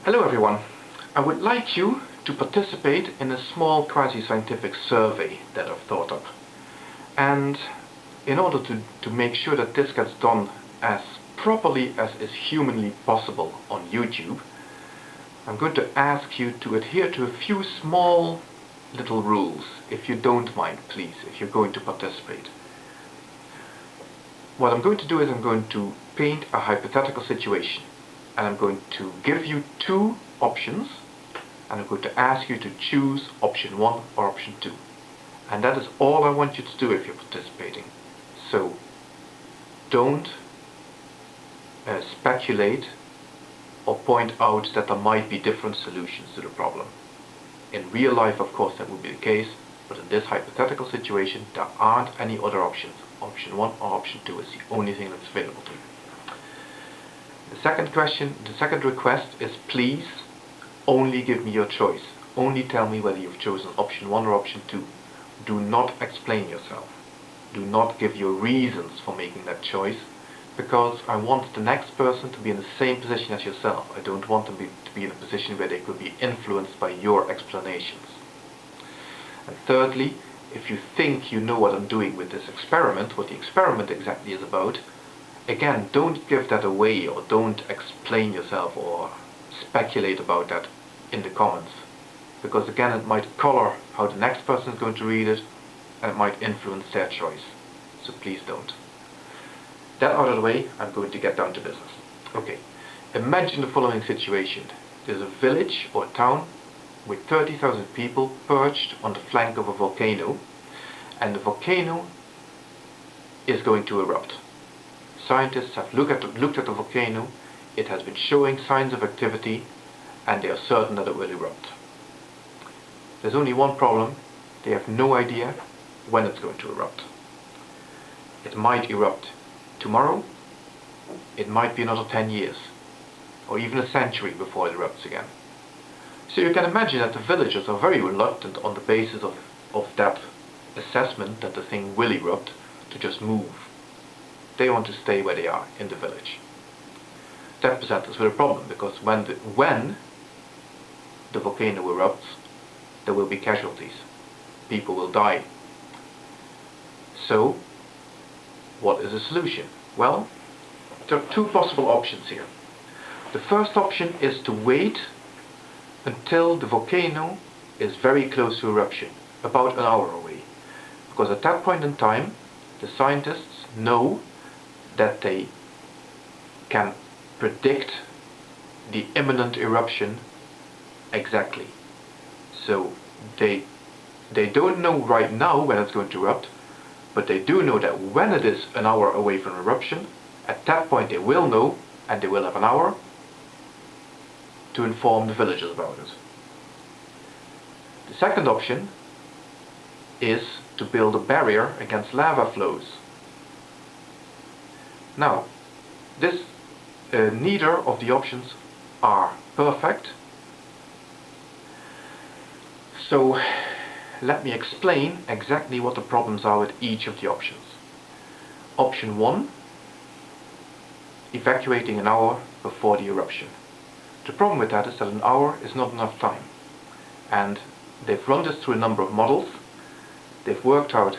Hello everyone. I would like you to participate in a small quasi-scientific survey that I've thought up. And in order to make sure that this gets done as properly as is humanly possible on YouTube, I'm going to ask you to adhere to a few small little rules, if you don't mind, please, if you're going to participate. What I'm going to do is I'm going to paint a hypothetical situation. And I'm going to give you two options, and I'm going to ask you to choose option 1 or option 2. And that is all I want you to do if you're participating. So don't speculate or point out that there might be different solutions to the problem. In real life, of course, that would be the case, but in this hypothetical situation there aren't any other options. Option 1 or option 2 is the only thing that's available to you. The second request is please only give me your choice. Only tell me whether you've chosen option 1 or option 2. Do not explain yourself. Do not give your reasons for making that choice, because I want the next person to be in the same position as yourself. I don't want them to be in a position where they could be influenced by your explanations. And thirdly, if you think you know what I'm doing with this experiment, what the experiment exactly is about, again, don't give that away or don't explain yourself or speculate about that in the comments, because again it might color how the next person is going to read it and it might influence their choice. So please don't. That out of the way, I'm going to get down to business. Okay, imagine the following situation. There's a village or town with 30,000 people perched on the flank of a volcano, and the volcano is going to erupt. Scientists have looked at the volcano, it has been showing signs of activity, and they are certain that it will erupt. There's only one problem: they have no idea when it's going to erupt. It might erupt tomorrow, it might be another 10 years, or even a century before it erupts again. So you can imagine that the villagers are very reluctant, on the basis of that assessment that the thing will erupt, to just move. They want to stay where they are, in the village. That presents us with a problem, because when the volcano erupts, there will be casualties. People will die. So, what is the solution? Well, there are two possible options here. The first option is to wait until the volcano is very close to eruption, about an hour away. Because at that point in time, the scientists know that they can predict the imminent eruption exactly. So they don't know right now when it's going to erupt, but they do know that when it is an hour away from eruption, at that point they will know, and they will have an hour to inform the villagers about it. The second option is to build a barrier against lava flows. Now, neither of the options are perfect. So let me explain exactly what the problems are with each of the options. Option 1, evacuating an hour before the eruption. The problem with that is that an hour is not enough time. And they've run this through a number of models. They've worked out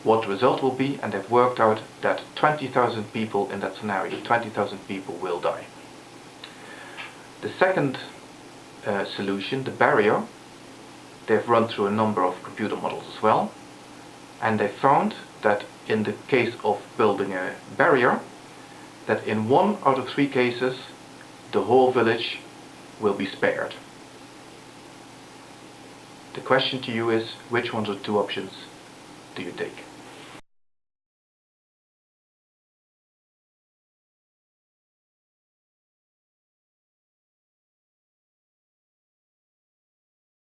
what the result will be, and they've worked out that 20,000 people in that scenario, 20,000 people will die. The second solution, the barrier, they've run through a number of computer models as well, and they found that in the case of building a barrier, that in 1 out of 3 cases the whole village will be spared. The question to you is, which one of the two options do you take?